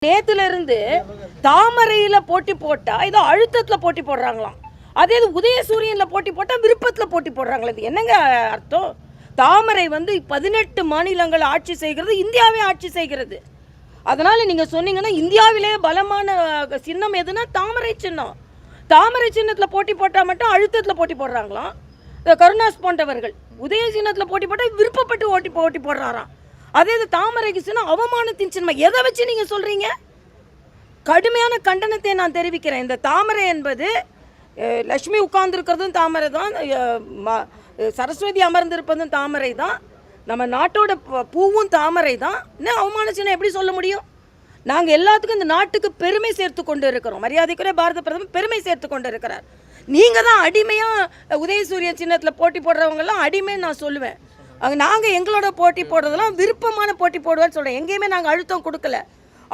நேத்துல இருந்து தாமரையில போட்டி போட்டா ஏதோ அழுத்தத்துல போட்டி போடுறாங்களாம். அதே உதயசூரியன்ல போட்டி போட்டா விருப்பத்துல போட்டி போடுறாங்களா? இது என்னங்க அர்த்தம்? தாமரை 18 மாநிலங்கள் ஆட்சி செய்கிறது, இந்தியாவே ஆட்சி செய்கிறது. அதனால நீங்க சொன்னீங்கன்னா இந்தியாவிலே பலமான சின்னம் எதுனா தாமரை சின்னம். தாமரை சின்னத்துல போட்டி போட்டா மட்டும் அழுத்தத்துல போட்டி போடுறாங்களாம். கருணாஸ் போன்றவர்கள் உதய சின்னத்துல போட்டி போட்டா விருப்பப்பட்டு போட்டி போடுறாராம். அதே தாமரைக்கு சின்னம் அவமானத்தின் சின்னம். எதை வச்சு நீங்க சொல்றீங்க? கடுமையான கண்டனத்தை நான் தெரிவிக்கிறேன். இந்த தாமரை என்பது லட்சுமி உட்கார்ந்துருக்கிறதும் தாமரை தான், சரஸ்வதி அமர்ந்திருப்பதும் தாமரை தான், நம்ம நாட்டோட பூவும் தாமரை தான். இன்னும் அவமான சின்னம் எப்படி சொல்ல முடியும்? நாங்கள் எல்லாத்துக்கும் இந்த நாட்டுக்கு பெருமை சேர்த்து கொண்டு இருக்கிறோம். மரியாதைக்குரிய பாரத பிரதமர் பெருமை சேர்த்து கொண்டு இருக்கிறார். நீங்கள் தான் அடிமையாக உதயசூரிய சின்னத்தில் போட்டி போடுறவங்கெல்லாம் அடிமைன்னு நான் சொல்லுவேன். நாங்கள் எங்களோட போட்டி போடுறதெல்லாம் விருப்பமான போட்டி போடுவேன்னு சொல்கிறேன். எங்கேயுமே நாங்கள் அழுத்தம் கொடுக்கல.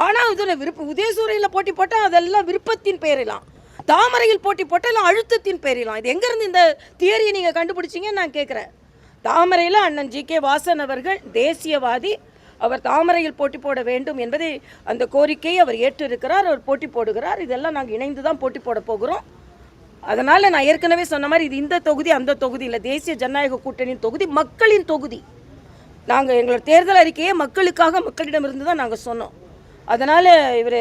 ஆனால் இதில் உதயசூரியனில் போட்டி போட்டால் அதெல்லாம் விருப்பத்தின் பேரிலாம், தாமரையில் போட்டி போட்டால் எல்லாம் அழுத்தத்தின் பேரிலாம். இது எங்கேருந்து இந்த தியரியை நீங்கள் கண்டுபிடிச்சிங்கன்னு நான் கேட்குறேன். தாமரையில் அண்ணன் ஜி.கே. வாசன் அவர்கள் தேசியவாதி. அவர் தாமரையில் போட்டி போட வேண்டும் என்பதை அந்த கோரிக்கையை அவர் ஏற்றிருக்கிறார். அவர் போட்டி போடுகிறார். இதெல்லாம் நாங்கள் இணைந்து தான் போட்டி போட போகிறோம். அதனால் நான் ஏற்கனவே சொன்ன மாதிரி இது இந்த தொகுதி அந்த தொகுதி இல்லை, தேசிய ஜனநாயக கூட்டணியின் தொகுதி, மக்களின் தொகுதி. நாங்கள் எங்களோட தேர்தல் அறிக்கையே மக்களுக்காக மக்களிடமிருந்து தான் நாங்கள் சொன்னோம். அதனால் இவர்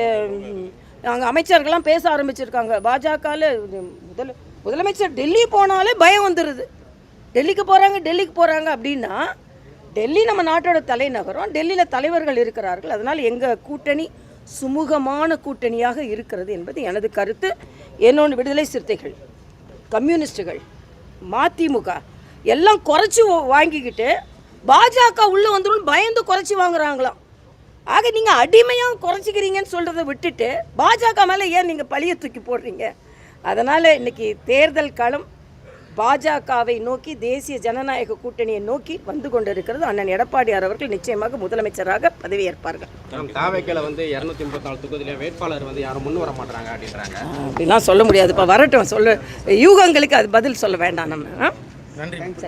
நாங்கள் அமைச்சர்கள்லாம் பேச ஆரம்பிச்சிருக்காங்க. பாஜகவில் முதலமைச்சர் டெல்லி போனாலே பயம் வந்துடுது. டெல்லிக்கு போகிறாங்க அப்படின்னா, டெல்லி நம்ம நாட்டோட தலைநகரம், டெல்லியில் தலைவர்கள் இருக்கிறார்கள். அதனால் எங்கள் கூட்டணி சுமூகமான கூட்டணியாக இருக்கிறது என்பது எனது கருத்து. என்னோட விடுதலை சிறுத்தைகள், கம்யூனிஸ்டுகள், மதிமுக எல்லாம் குறைச்சி வாங்கிக்கிட்டு பாஜக உள்ளே வந்துடும் பயந்து குறைச்சி வாங்குறாங்களாம். ஆக நீங்கள் அடிமையாக குறைச்சிக்கிறீங்கன்னு சொல்கிறத விட்டுட்டு பாஜக மேலே ஏன் நீங்கள் பழிய தூக்கி போடுறீங்க? அதனால் இன்றைக்கி தேர்தல் களம் பாஜகவை நோக்கி, தேசிய ஜனநாயக கூட்டணியை நோக்கி வந்து கொண்டு இருக்கிறது. அண்ணன் எடப்பாடியார் அவர்கள் நிச்சயமாக முதலமைச்சராக பதவியேற்பார்கள். தாவேக்கையில் 234 தொகுதியில் வேட்பாளர் யாரும் முன் வர மாட்டாங்க அப்படின்றாங்க. அப்படிலாம் சொல்ல முடியாது. இப்போ வரட்டும், யூகங்களுக்கு அது பதில் சொல்ல வேண்டாம் நம்ம. நன்றி.